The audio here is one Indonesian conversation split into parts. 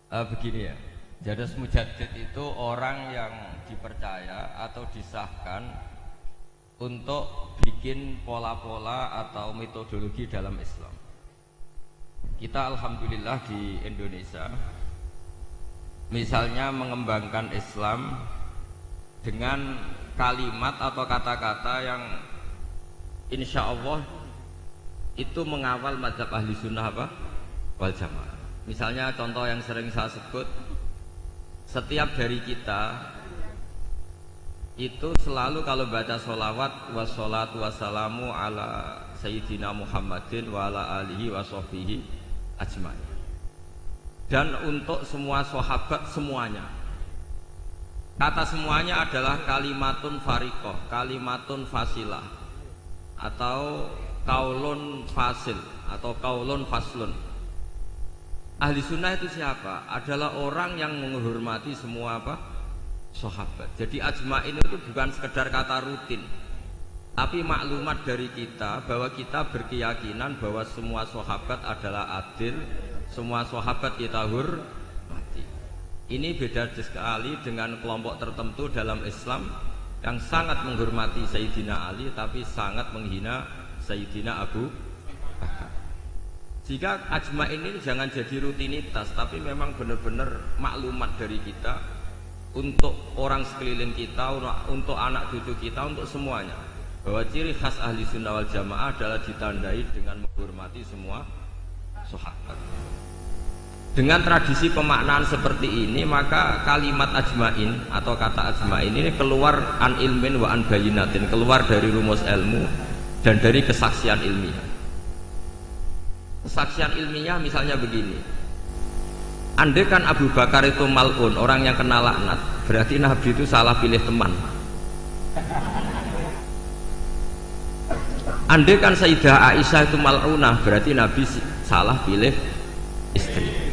Begini ya, jadas mujaddid itu orang yang dipercaya atau disahkan untuk bikin pola-pola atau metodologi dalam Islam. Kita alhamdulillah di Indonesia misalnya mengembangkan Islam dengan kalimat atau kata-kata yang insya Allah itu mengawal mazhab ahli sunnah wal jamaah. Misalnya contoh yang sering saya sebut, setiap dari kita itu selalu kalau baca sholawat wassalatu wassalamu ala sayyidina Muhammadin wa ala alihi wa sahbihi ajma'in, dan untuk semua sahabat semuanya. Kata semuanya adalah kalimatun fariqoh, kalimatun fasilah, atau kaulun fasil, atau kaulun faslun. Ahli sunnah itu siapa? Adalah orang yang menghormati semua sahabat. Jadi ajma'in itu bukan sekedar kata rutin, tapi maklumat dari kita bahwa kita berkeyakinan bahwa semua sahabat adalah adil, semua sahabat kita hormati. Ini beda sekali dengan kelompok tertentu dalam Islam yang sangat menghormati Sayyidina Ali tapi sangat menghina Sayyidina Abu Bakar. Jika ajma'in ini jangan jadi rutinitas, tapi memang benar-benar maklumat dari kita untuk orang sekeliling kita, untuk anak cucu kita, untuk semuanya, bahwa ciri khas ahli sunnah wal jamaah adalah ditandai dengan menghormati semua sahabat. Dengan tradisi pemaknaan seperti ini, maka kalimat ajma'in atau kata ajma'in ini keluar an ilmin wa an bayinatin, keluar dari rumus ilmu dan dari kesaksian ilmiah. Kesaksian ilmiah misalnya begini, andai kan Abu Bakar itu mal'un, orang yang kena laknat, berarti Nabi itu salah pilih teman. Andai kan Sayyidah Aisyah itu mal'unah, berarti Nabi salah pilih istri.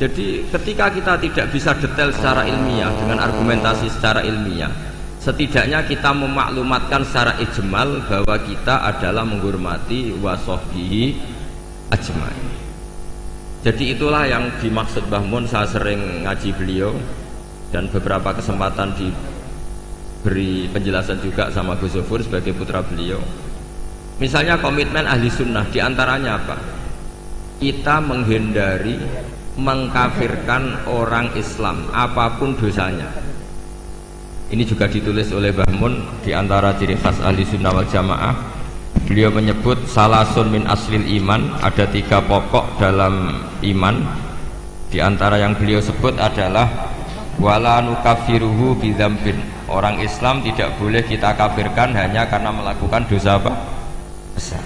Jadi ketika kita tidak bisa detail secara ilmiah dengan argumentasi secara ilmiah, setidaknya kita memaklumatkan secara ijmal bahwa kita adalah menghormati wasahbihi ajma'in. Jadi itulah yang dimaksud Mbah Mun. Saya sering ngaji beliau dan beberapa kesempatan diberi penjelasan juga sama Gus Zofur sebagai putra beliau. Misalnya komitmen ahli sunnah diantaranya apa? Kita menghindari mengkafirkan orang Islam apapun dosanya. Ini juga ditulis oleh Mbah Mun di antara ciri khas ahli sunnah wal jamaah. Beliau menyebut salasun min aslil iman, ada 3 pokok dalam iman. Di antara yang beliau sebut adalah wala nukafiruhu bidzambin, orang Islam tidak boleh kita kafirkan hanya karena melakukan dosa besar.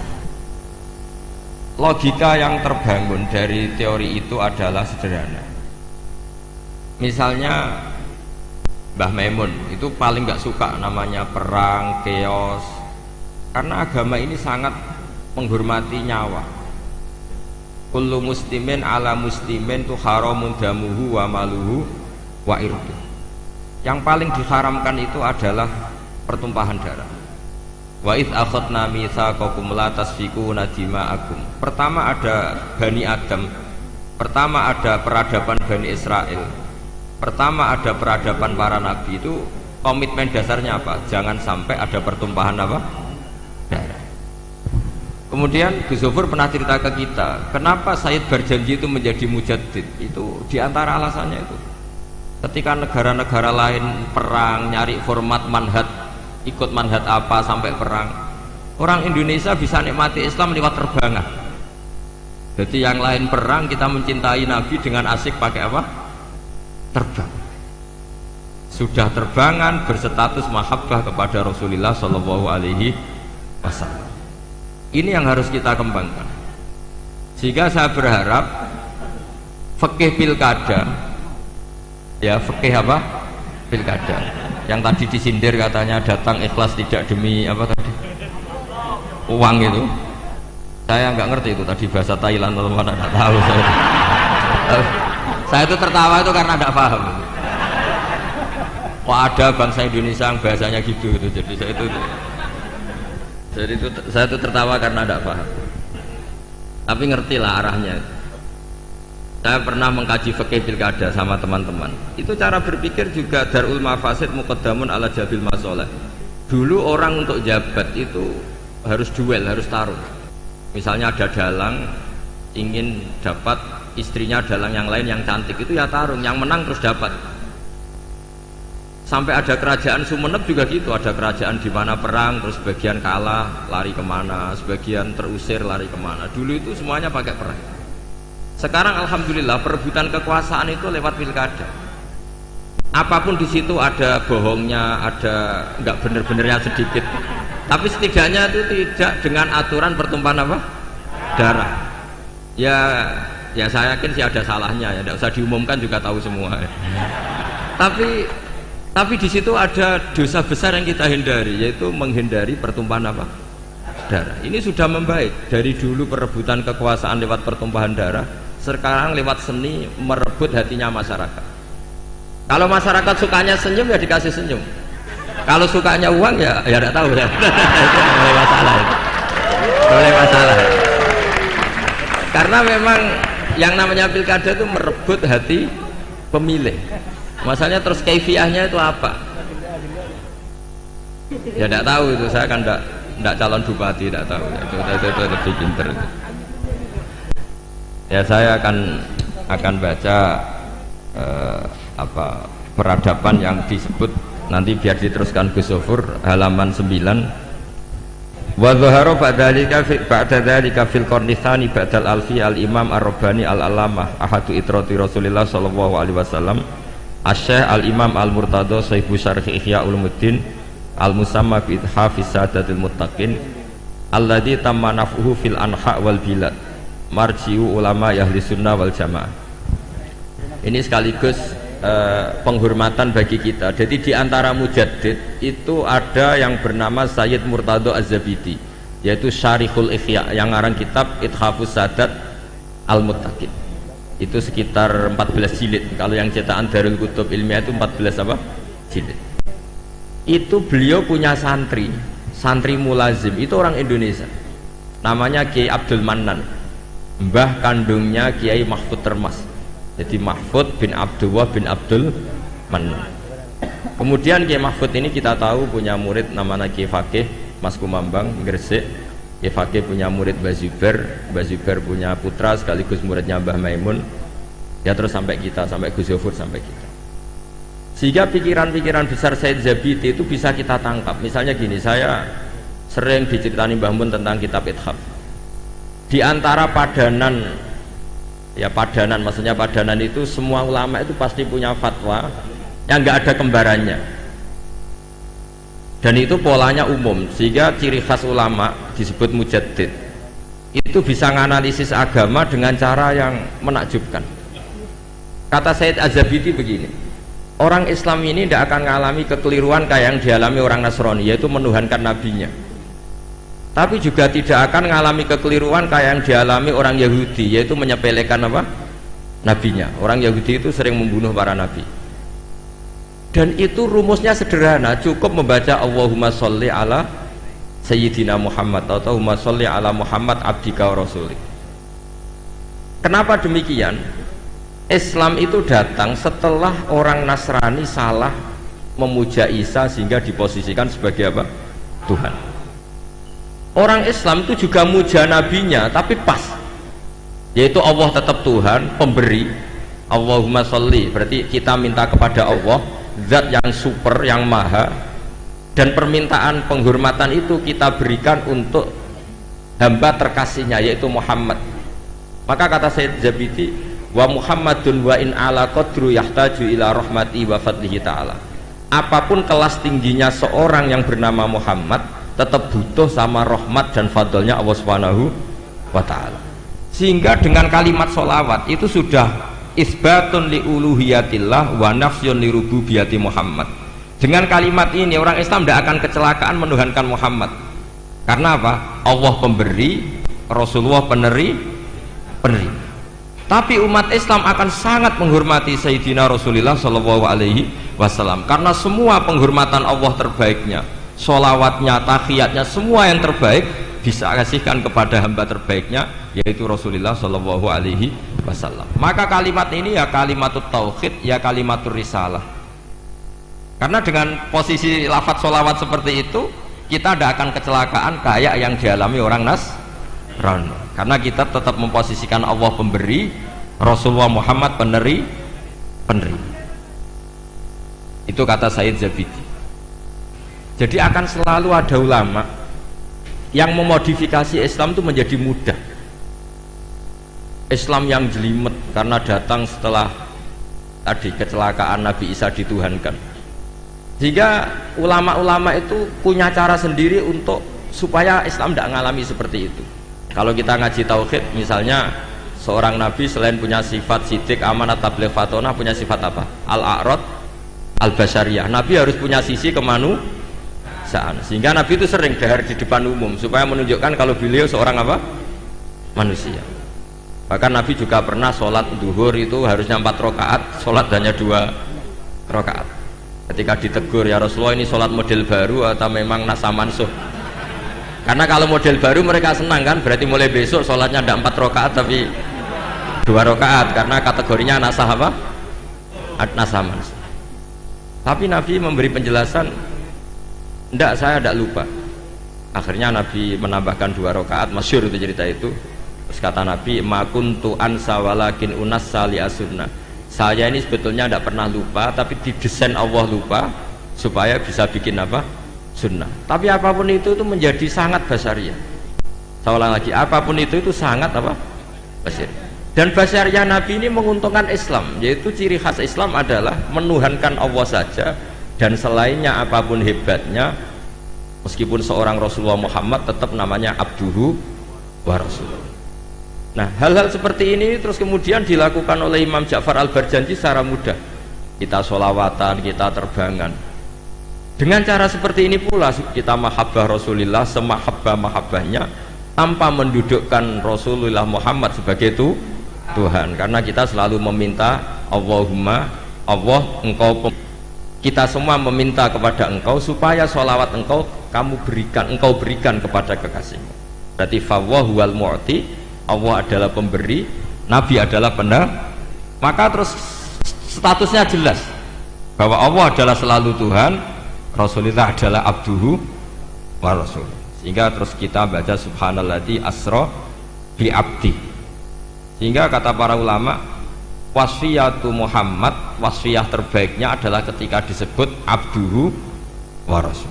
Logika yang terbangun dari teori itu adalah sederhana. Misalnya Mbah Maimun itu paling gak suka namanya perang, chaos, karena agama ini sangat menghormati nyawa. Kullu muslimin ala muslimin tu haramun damuhu wa maluhu wa irduh. Yang paling diharamkan itu adalah pertumpahan darah. Wa idz akhadna mitsaqakum la tasfikuna dima'akum. Pertama ada Bani Adam, pertama ada peradaban Bani Israel, pertama ada peradaban para nabi. Itu komitmen dasarnya apa? Jangan sampai ada pertumpahan darah. Kemudian Gus Zofur pernah cerita ke kita, kenapa Said berjanji itu menjadi mujaddid. Itu diantara alasannya itu, ketika negara-negara lain perang nyari format manhaj, ikut manhaj apa sampai perang, orang Indonesia bisa nikmati Islam lewat terbangan. Jadi yang lain perang, kita mencintai Nabi dengan asik pakai apa? Terbang. Sudah terbangan berstatus mahabbah kepada Rasulullah Shallallahu Alaihi Wasallam. Ini yang harus kita kembangkan. Sehingga saya berharap fikih pilkada, ya fikih apa? Pilkada. Yang tadi disindir katanya datang ikhlas tidak demi apa tadi? Uang itu. Saya nggak ngerti itu tadi bahasa Thailand atau mana, nggak tahu saya. Saya itu tertawa itu karena tidak paham. Kok ada bangsa Indonesia yang bahasanya gitu, jadi saya itu tertawa karena tidak paham. Tapi ngerti lah arahnya. Saya pernah mengkaji fikih pilkada sama teman-teman. Itu cara berpikir juga darul mafasid muqaddamun ala jabil masoleh. Dulu orang untuk jabat itu harus duel, harus taruh. Misalnya ada dalang ingin dapat istrinya dalang yang lain yang cantik, itu ya tarung, yang menang terus dapat. Sampai ada kerajaan Sumeneb juga gitu, ada kerajaan di mana perang terus sebagian kalah lari kemana, sebagian terusir lari kemana. Dulu itu semuanya pakai perang. Sekarang alhamdulillah perebutan kekuasaan itu lewat pilkada. Apapun di situ ada bohongnya, ada nggak bener-benernya sedikit. Tapi setidaknya itu tidak dengan aturan pertumpahan apa? Darah. Ya saya yakin sih ada salahnya ya, tidak usah diumumkan juga tahu semua. Tapi di situ ada dosa besar yang kita hindari, yaitu menghindari pertumpahan apa? Darah. Ini sudah membaik dari dulu perebutan kekuasaan lewat pertumpahan darah. Sekarang lewat seni merebut hatinya masyarakat. Kalau masyarakat sukanya senyum ya dikasih senyum. Kalau sukanya uang ya tidak tahu ya. Itu boleh masalah. Boleh masalah. Karena memang yang namanya pilkada itu merebut hati pemilih. Masalahnya terus kaifiahnya itu apa? Ya tidak tahu itu, saya kan tidak calon bupati, tidak tahu. Itu lebih pinter. Ya saya akan baca peradaban yang disebut nanti biar diteruskan Gus Sofur halaman 9. Wa dhahara ba'da dzalika fil qarni tsani ba'dal alfi al imam ar-rabbani al-allamah ahadu itrati Rasulillah sallallahu alaihi wasallam asy-syekh al-imam al-murtada sahibu syarh ihya ulumuddin al-musamma bi hafiz sadatil muttaqin alladzi tamma naf'uhu fil anha wal bilad marji'u ulama ahli sunnah wal jamaah. Ini sekaligus penghormatan bagi kita. Jadi di antara mujaddid itu ada yang bernama Sayyid Murtado Az-Zabidi, yaitu Syarihul Ihya, yang ngarang kitab Ithafus Sadat Al-Muttaqin. Itu sekitar 14 jilid. Kalau yang cetakan Darul Kutub Ilmiah itu 14 apa? Jilid. Itu beliau punya santri mulazim, itu orang Indonesia. Namanya Kiai Abdul Mannan. Mbah kandungnya Kiai Mahfud Termas. Jadi Mahfud bin Abdullah bin Abdul Mannan. Kemudian Kiai Mahfud ini kita tahu punya murid namanya Kiai Fakih Mas Kumambang Gresik. Kiai Fakih punya murid Mbah Zubair punya putra sekaligus muridnya Mbah Maimun. Ya terus sampai kita, sampai Gus Sofur, sampai kita. Sehingga pikiran-pikiran besar Said Zabidi itu bisa kita tangkap. Misalnya gini, saya sering diceritani Mbah Mun tentang kitab Ithaf. Di antara padanan, maksudnya padanan itu semua ulama itu pasti punya fatwa yang nggak ada kembarannya, dan itu polanya umum, sehingga ciri khas ulama disebut mujaddid itu bisa menganalisis agama dengan cara yang menakjubkan. Kata Said Az-Zabidi begini, orang Islam ini tidak akan mengalami kekeliruan kayak yang dialami orang Nasrani, yaitu menuhankan nabinya. Tapi juga tidak akan mengalami kekeliruan kayak yang dialami orang Yahudi, yaitu menyepelekan apa? Nabinya. Orang Yahudi itu sering membunuh para nabi. Dan itu rumusnya sederhana, cukup membaca Allahumma sholli ala Sayyidina Muhammad atau Allahumma sholli ala Muhammad abdika wa rasulik. Kenapa demikian? Islam itu datang setelah orang Nasrani salah memuja Isa sehingga diposisikan sebagai apa? Tuhan. Orang Islam itu juga muja nabinya tapi pas, yaitu Allah tetap Tuhan pemberi. Allahumma sholli berarti kita minta kepada Allah zat yang super, yang maha, dan permintaan penghormatan itu kita berikan untuk hamba terkasihnya yaitu Muhammad. Maka kata Sayyid Zabidi, wa Muhammadun wa in ala qadru yahtaju ila rahmati wa fadlihi ta'ala. Apapun kelas tingginya seorang yang bernama Muhammad tetap butuh sama rahmat dan fadlnya Allah Subhanahu wa ta'ala. Sehingga dengan kalimat sholawat itu sudah isbatun li uluhiyatillah wa nafsyun li rububiyati Muhammad. Dengan kalimat ini orang Islam tidak akan kecelakaan menuhankan Muhammad. Karena apa? Allah pemberi, Rasulullah peneri. Tapi umat Islam akan sangat menghormati Sayyidina Rasulullah Shallallahu Alaihi Wasallam, karena semua penghormatan Allah terbaiknya, sholawatnya, tahiyatnya, semua yang terbaik bisa kasihkan kepada hamba terbaiknya yaitu Rasulullah Shallallahu Alaihi wasallam. Maka kalimat ini ya kalimatut tauhid, ya kalimatur risalah. Karena dengan posisi lafadz sholawat seperti itu, kita tidak akan kecelakaan kayak yang dialami orang Nasrani. Karena kita tetap memposisikan Allah pemberi, Rasulullah Muhammad peneri. Itu kata Said Zabidi. Jadi akan selalu ada ulama yang memodifikasi Islam itu menjadi mudah. Islam yang jelimet karena datang setelah tadi kecelakaan Nabi Isa dituhankan. Sehingga ulama-ulama itu punya cara sendiri untuk supaya Islam tidak mengalami seperti itu. Kalau kita ngaji tauhid, misalnya seorang nabi selain punya sifat sidik, amanat, tabligh, fatonah, punya sifat apa? Al-a'rad, al-basyariyah. Nabi harus punya sisi kemanusiaan. Sehingga Nabi itu sering dahar di depan umum supaya menunjukkan kalau beliau seorang apa? Manusia. Bahkan Nabi juga pernah sholat duhur itu harusnya 4 rakaat, sholat hanya 2 rakaat. Ketika ditegur, ya Rasulullah ini sholat model baru atau memang nasa mansuh? Karena kalau model baru mereka senang kan, berarti mulai besok sholatnya tidak 4 rakaat tapi 2 rakaat, karena kategorinya nasa apa? Nasa mansuh. Tapi Nabi memberi penjelasan, tidak, saya tidak lupa. Akhirnya Nabi menambahkan 2 rakaat, masyhur itu cerita itu. Terus kata Nabi, ma kuntu ansa walakin unassa li as-sunnah. Saya ini sebetulnya tidak pernah lupa, tapi didesain Allah lupa supaya bisa bikin apa? Sunnah. Tapi apapun itu menjadi sangat basyariah. Saya ulang lagi, apapun itu sangat apa? Basyariah. Dan basyariah Nabi ini menguntungkan Islam, yaitu ciri khas Islam adalah menuhankan Allah saja, dan selainnya apapun hebatnya, meskipun seorang Rasulullah Muhammad tetap namanya abduhu wa rasuluh. Nah, hal-hal seperti ini terus kemudian dilakukan oleh Imam Ja'far Al-Barjanji secara mudah. Kita sholawatan, kita terbangan. Dengan cara seperti ini pula kita mahabbah Rasulullah semahabbah-mahabbahnya tanpa mendudukkan Rasulullah Muhammad sebagai itu Tuhan. Karena kita selalu meminta Allahumma, Allah engkau, kita semua meminta kepada engkau supaya sholawat engkau berikan kepada kekasihmu. Berarti fawwahu wal mu'ti, Allah adalah pemberi, Nabi adalah penerima. Maka terus statusnya jelas bahwa Allah adalah selalu Tuhan, Rasulullah adalah abduhu wa rasul. Sehingga terus kita baca subhanalladzi asra bi abdi. Sehingga kata para ulama, wasfiyatu Muhammad, wasfiyah terbaiknya adalah ketika disebut abduhu wa rasul.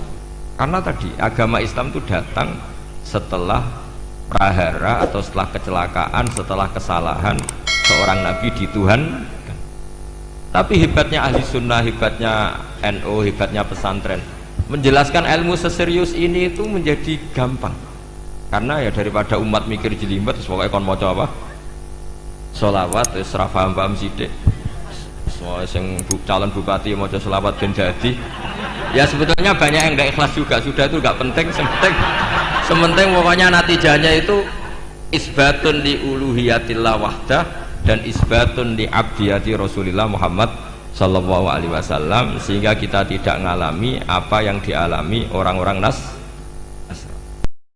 Karena tadi agama Islam itu datang setelah prahara atau setelah kecelakaan, setelah kesalahan seorang nabi di Tuhan. Tapi hebatnya ahli sunnah, hebatnya NU, hebatnya pesantren, menjelaskan ilmu seserius ini itu menjadi gampang. Karena ya daripada umat mikir jelimet, pokoknya kon maca apa? Sholawat, terus ra paham sithik. Semua yang calon bupati maca sholawat ben dadi. Ya sebetulnya banyak yang tidak ikhlas juga, sudah itu nggak penting, sementing pokoknya natijahnya itu isbatun li uluhiyatillah wahdah dan isbatun li abdiyati Rasulillah Muhammad sallallahu alaihi wasallam, sehingga kita tidak mengalami apa yang dialami orang-orang